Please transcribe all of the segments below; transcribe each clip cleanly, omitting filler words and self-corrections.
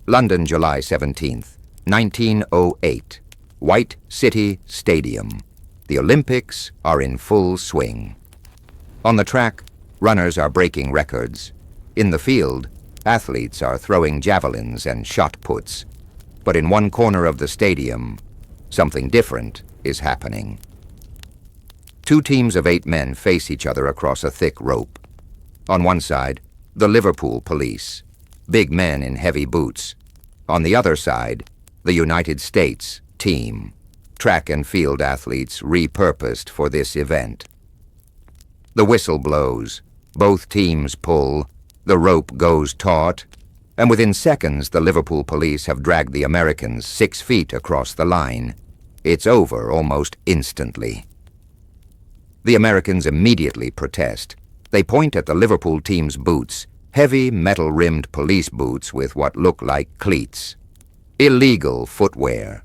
London, July 17th, 1908. White City Stadium. The Olympics are in full swing. On the track, runners are breaking records. In the field, athletes are throwing javelins and shot puts. But in one corner of the stadium, something different is happening. Two teams of 8 men face each other across a thick rope. On one side, the Liverpool police, big men in heavy boots. On the other side, the United States team, track and field athletes repurposed for this event. The whistle blows, both teams pull, the rope goes taut, and within seconds the Liverpool police have dragged the Americans 6 feet across the line. It's over almost instantly. The Americans immediately protest. They point at the Liverpool team's boots, heavy metal-rimmed police boots with what look like cleats. Illegal footwear,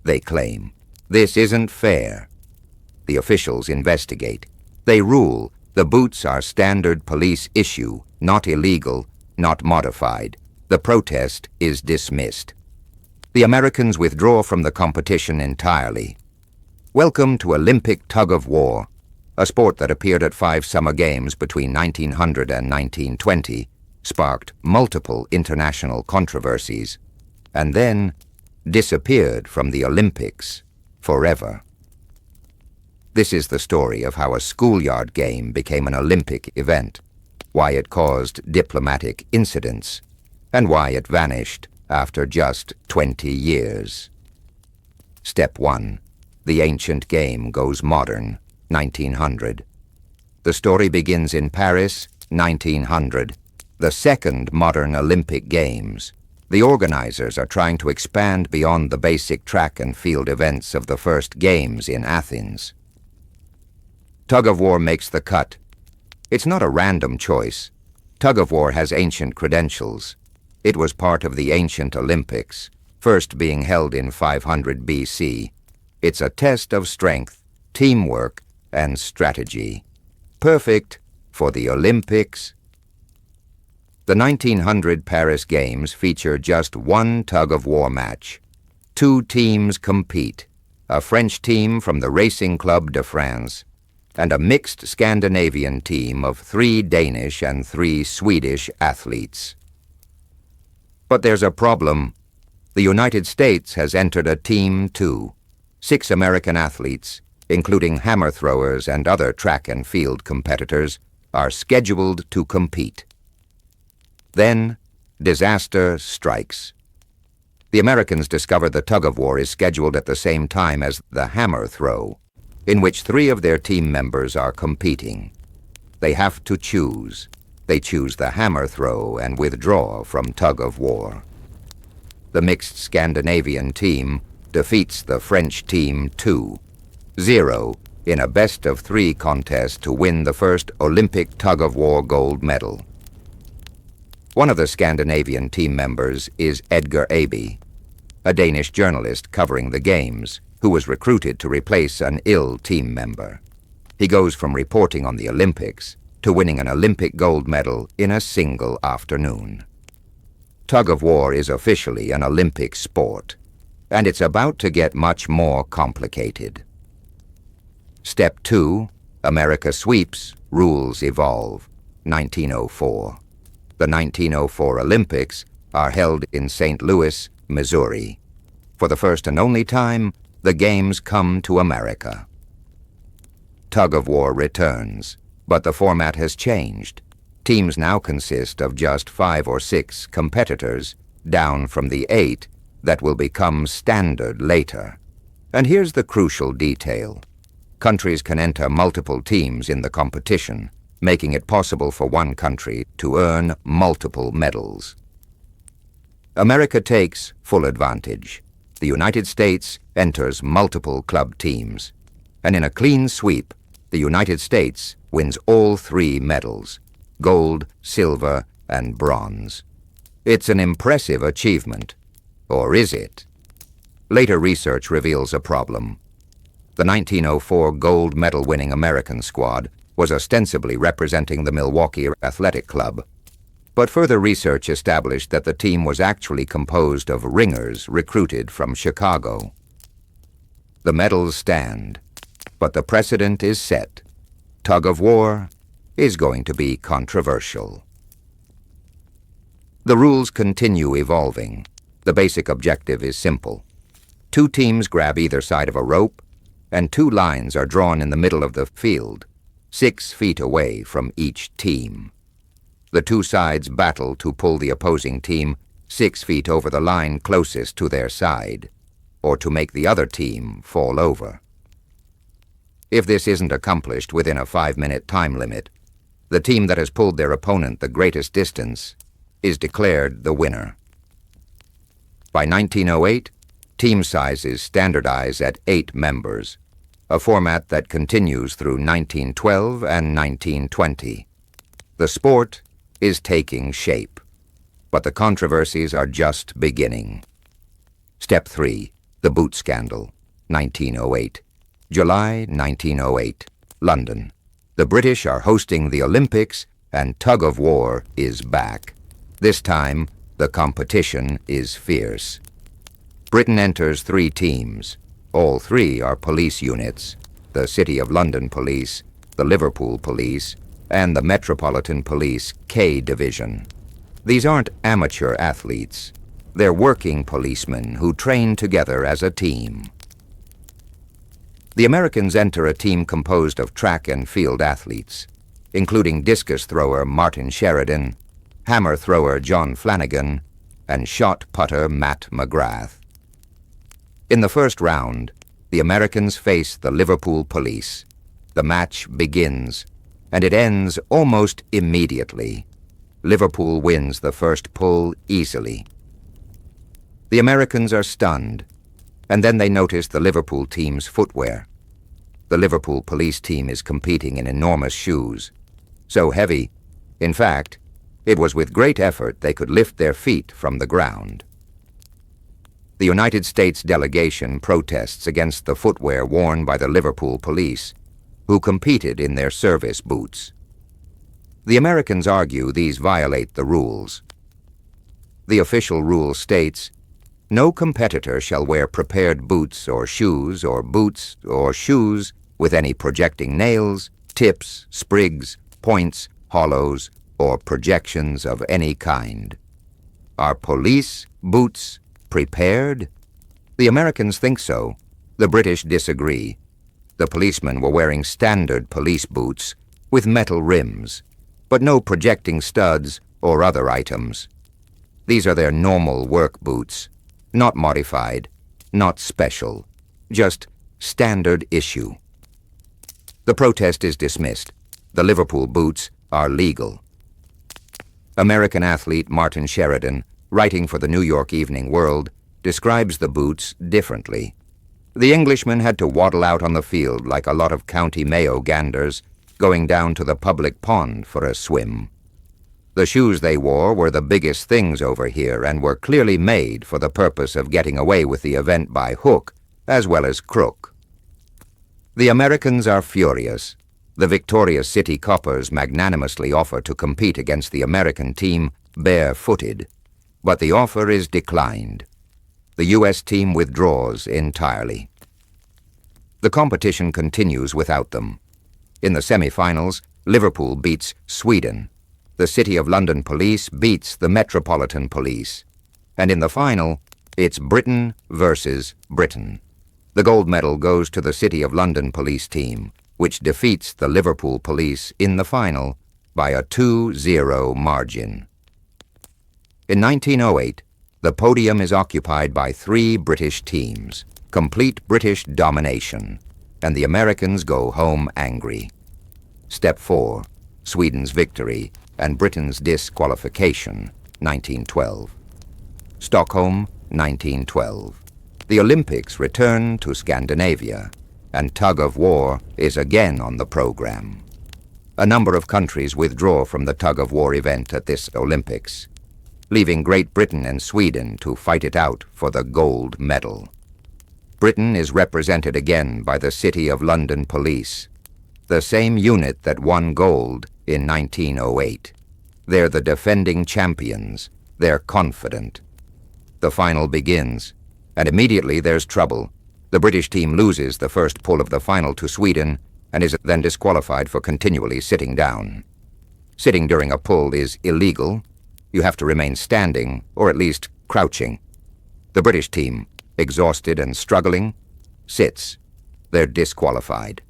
they claim. This isn't fair. The officials investigate. They rule the boots are standard police issue, not illegal, not modified. The protest is dismissed. The Americans withdraw from the competition entirely. Welcome to Olympic tug-of-war, a sport that appeared at 5 summer games between 1900 and 1920, sparked multiple international controversies, and then disappeared from the Olympics forever. This is the story of how a schoolyard game became an Olympic event, why it caused diplomatic incidents, and why it vanished after just 20 years. Step 1. The ancient game goes modern, 1900. The story begins in Paris, 1900, the second modern Olympic Games. The organizers are trying to expand beyond the basic track and field events of the first Games in Athens. Tug-of-war makes the cut. It's not a random choice. Tug-of-war has ancient credentials. It was part of the ancient Olympics, first being held in 500 BC. It's a test of strength, teamwork, and strategy. Perfect for the Olympics. The 1900 Paris Games feature just one tug-of-war match. 2 teams compete, a French team from the Racing Club de France, and a mixed Scandinavian team of 3 Danish and 3 Swedish athletes. But there's a problem. The United States has entered a team too. 6 American athletes, including hammer throwers and other track and field competitors, are scheduled to compete. Then, disaster strikes. The Americans discover the tug-of-war is scheduled at the same time as the hammer throw, in which 3 of their team members are competing. They have to choose. They choose the hammer throw and withdraw from tug-of-war. The mixed Scandinavian team defeats the French team 2-0 in a best-of-3 contest to win the first Olympic tug-of-war gold medal. One of the Scandinavian team members is Edgar Eby, a Danish journalist covering the Games, who was recruited to replace an ill team member. He goes from reporting on the Olympics to winning an Olympic gold medal in a single afternoon. Tug-of-war is officially an Olympic sport, and it's about to get much more complicated. Step 2, America sweeps, rules evolve, 1904. The 1904 Olympics are held in St. Louis, Missouri. For the first and only time, the Games come to America. Tug-of-war returns, but the format has changed. Teams now consist of just 5 or 6 competitors, down from the 8 that will become standard later. And here's the crucial detail. Countries can enter multiple teams in the competition, making it possible for one country to earn multiple medals. America takes full advantage. The United States enters multiple club teams, and in a clean sweep, the United States wins all 3 medals: gold, silver, and bronze. It's an impressive achievement. Or is it? Later research reveals a problem. The 1904 gold medal-winning American squad was ostensibly representing the Milwaukee Athletic Club. But further research established that the team was actually composed of ringers recruited from Chicago. The medals stand, but the precedent is set. Tug of war is going to be controversial. The rules continue evolving. The basic objective is simple. 2 teams grab either side of a rope, and 2 lines are drawn in the middle of the field, 6 feet away from each team. The 2 sides battle to pull the opposing team 6 feet over the line closest to their side, or to make the other team fall over. If this isn't accomplished within a 5-minute time limit, the team that has pulled their opponent the greatest distance is declared the winner. By 1908, team sizes standardize at 8 members, a format that continues through 1912 and 1920. The sport is taking shape, but the controversies are just beginning. Step 3. The Boot Scandal, 1908. July 1908, London. The British are hosting the Olympics, and tug of war is back. This time, the competition is fierce. Britain enters 3 teams. All 3 are police units: the City of London Police, the Liverpool Police, and the Metropolitan Police K Division. These aren't amateur athletes. They're working policemen who train together as a team. The Americans enter a team composed of track and field athletes, including discus thrower Martin Sheridan, hammer thrower John Flanagan, and shot putter Matt McGrath. In the first round, the Americans face the Liverpool Police. The match begins, and it ends almost immediately. Liverpool wins the first pull easily. The Americans are stunned, and then they notice the Liverpool team's footwear. The Liverpool police team is competing in enormous shoes, so heavy, in fact, it was with great effort they could lift their feet from the ground. The United States delegation protests against the footwear worn by the Liverpool police, who competed in their service boots. The Americans argue these violate the rules. The official rule states, "No competitor shall wear prepared boots or shoes with any projecting nails, tips, sprigs, points, hollows, or projections of any kind." Are police boots prepared? The Americans think so. The British disagree. The policemen were wearing standard police boots with metal rims, but no projecting studs or other items. These are their normal work boots, not modified, not special, just standard issue. The protest is dismissed. The Liverpool boots are legal. American athlete Martin Sheridan, writing for the New York Evening World, describes the boots differently. The Englishmen had to waddle out on the field like a lot of County Mayo ganders going down to the public pond for a swim. The shoes they wore were the biggest things over here and were clearly made for the purpose of getting away with the event by hook as well as crook. The Americans are furious. The Victoria's City Coppers magnanimously offer to compete against the American team barefooted, but the offer is declined. The U.S. team withdraws entirely. The competition continues without them. In the semifinals, Liverpool beats Sweden. The City of London Police beats the Metropolitan Police. And in the final, it's Britain versus Britain. The gold medal goes to the City of London Police team, which defeats the Liverpool Police in the final by a 2-0 margin. In 1908, the podium is occupied by 3 British teams, complete British domination, and the Americans go home angry. Step 4, Sweden's victory and Britain's disqualification, 1912. Stockholm, 1912. The Olympics return to Scandinavia, and tug of war is again on the program. A number of countries withdraw from the tug of war event at this Olympics, leaving Great Britain and Sweden to fight it out for the gold medal. Britain is represented again by the City of London Police, the same unit that won gold in 1908. They're the defending champions. They're confident. The final begins, and immediately there's trouble. The British team loses the first pull of the final to Sweden and is then disqualified for continually sitting down. Sitting during a pull is illegal. You have to remain standing, or at least crouching. The British team, exhausted and struggling, sits. They're disqualified.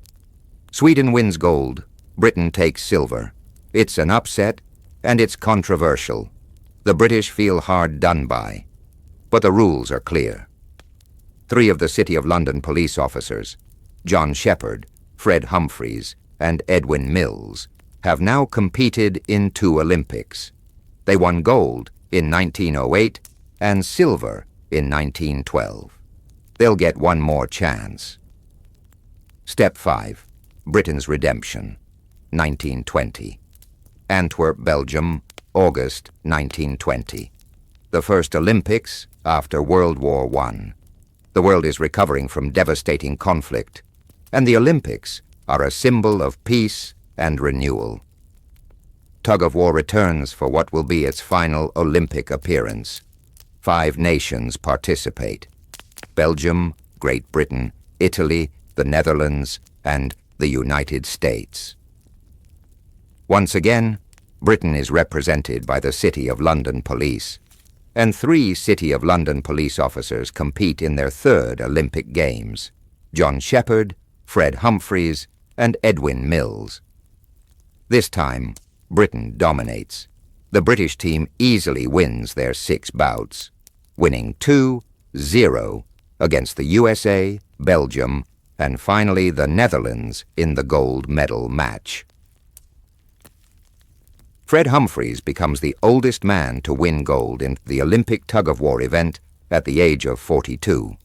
Sweden wins gold. Britain takes silver. It's an upset, and it's controversial. The British feel hard done by. But the rules are clear. 3 of the City of London police officers, John Shepherd, Fred Humphreys, and Edwin Mills, have now competed in 2 Olympics. They won gold in 1908 and silver in 1912. They'll get one more chance. Step 5. Britain's Redemption, 1920. Antwerp, Belgium, August 1920. The first Olympics after World War I. The world is recovering from devastating conflict, and the Olympics are a symbol of peace and renewal. Tug-of-war returns for what will be its final Olympic appearance. 5 nations participate: Belgium, Great Britain, Italy, the Netherlands, and the United States. Once again, Britain is represented by the City of London Police, and 3 City of London police officers compete in their 3rd Olympic Games: John Shepherd, Fred Humphreys, and Edwin Mills. This time, Britain dominates. The British team easily wins their 6 bouts, winning 2-0 against the USA, Belgium, and finally the Netherlands in the gold medal match. Fred Humphreys becomes the oldest man to win gold in the Olympic tug-of-war event at the age of 42.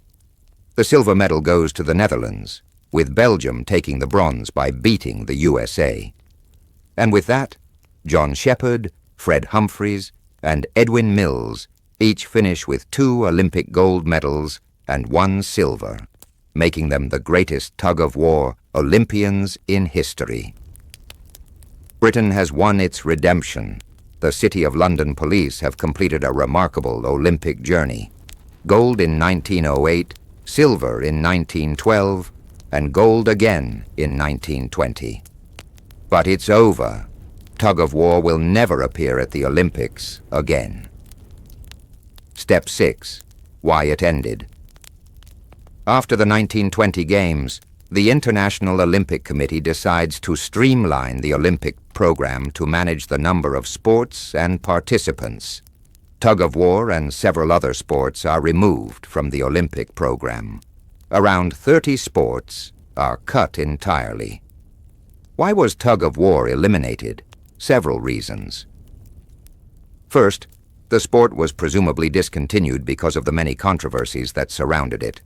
The silver medal goes to the Netherlands, with Belgium taking the bronze by beating the USA. And with that, John Shepherd, Fred Humphreys, and Edwin Mills each finish with 2 Olympic gold medals and 1 silver, making them the greatest tug-of-war Olympians in history. Britain has won its redemption. The City of London police have completed a remarkable Olympic journey. Gold in 1908, silver in 1912, and gold again in 1920. But it's over. Tug-of-war will never appear at the Olympics again. Step 6. Why it ended. After the 1920 Games, the International Olympic Committee decides to streamline the Olympic program to manage the number of sports and participants. Tug-of-war and several other sports are removed from the Olympic program. Around 30 sports are cut entirely. Why was tug-of-war eliminated? Several reasons. First, the sport was presumably discontinued because of the many controversies that surrounded it.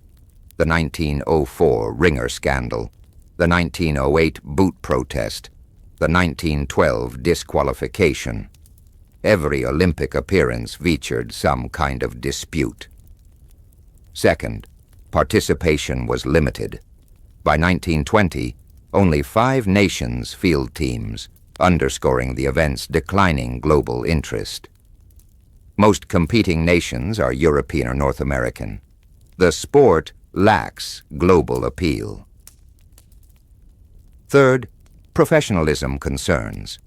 The 1904 ringer scandal, the 1908 boot protest, the 1912 disqualification. Every Olympic appearance featured some kind of dispute. Second, participation was limited. By 1920, only 5 nations field teams, underscoring the event's declining global interest. Most competing nations are European or North American. The sport lacks global appeal. Third, professionalism concerns.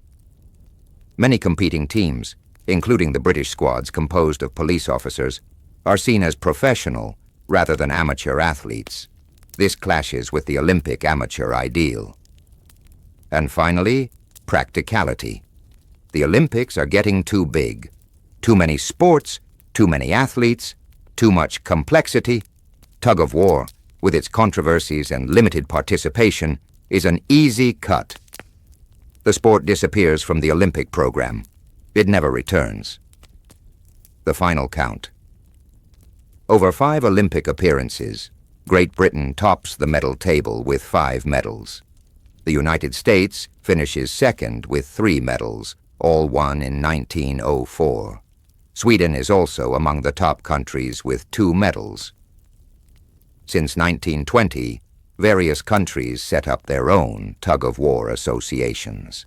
Many competing teams, including the British squads composed of police officers, are seen as professional rather than amateur athletes. This clashes with the Olympic amateur ideal. And finally, practicality. The Olympics are getting too big. Too many sports, too many athletes, too much complexity. Tug-of-war, with its controversies and limited participation, is an easy cut. The sport disappears from the Olympic program. It never returns. The final count. Over 5 Olympic appearances, Great Britain tops the medal table with 5 medals. The United States finishes second with 3 medals, all won in 1904. Sweden is also among the top countries with 2 medals. Since 1920, various countries set up their own tug-of-war associations.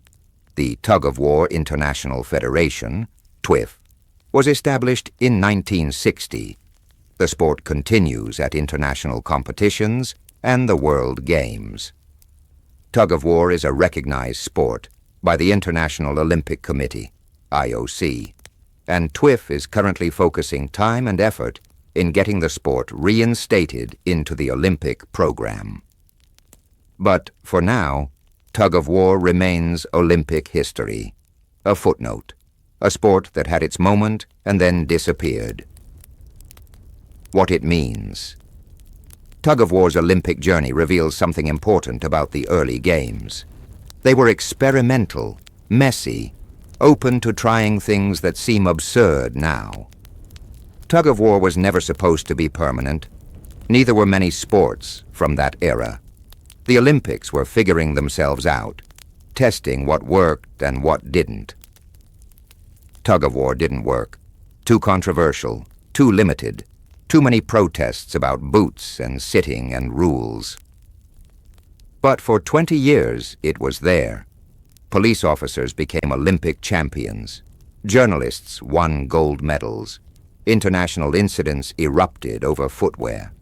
The Tug-of-War International Federation, TWIF, was established in 1960. The sport continues at international competitions and the World Games. Tug-of-war is a recognized sport by the International Olympic Committee, IOC, and TWIF is currently focusing time and effort in getting the sport reinstated into the Olympic program. But for now, tug-of-war remains Olympic history, a footnote, a sport that had its moment and then disappeared. What it means. Tug-of-war's Olympic journey reveals something important about the early games. They were experimental, messy, open to trying things that seem absurd now. Tug-of-war was never supposed to be permanent. Neither were many sports from that era. The Olympics were figuring themselves out, testing what worked and what didn't. Tug-of-war didn't work. Too controversial, too limited, too many protests about boots and sitting and rules. But for 20 years, it was there. Police officers became Olympic champions. Journalists won gold medals. International incidents erupted over footwear.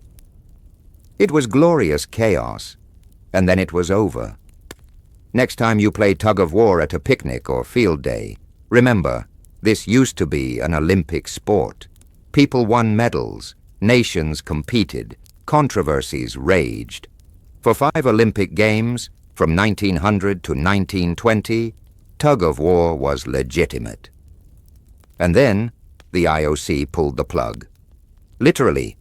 It was glorious chaos, and then it was over. Next time you play tug-of-war at a picnic or field day, remember, this used to be an Olympic sport. People won medals, nations competed, controversies raged. For 5 Olympic Games, from 1900 to 1920, tug-of-war was legitimate. And then, the IOC pulled the plug. Literally,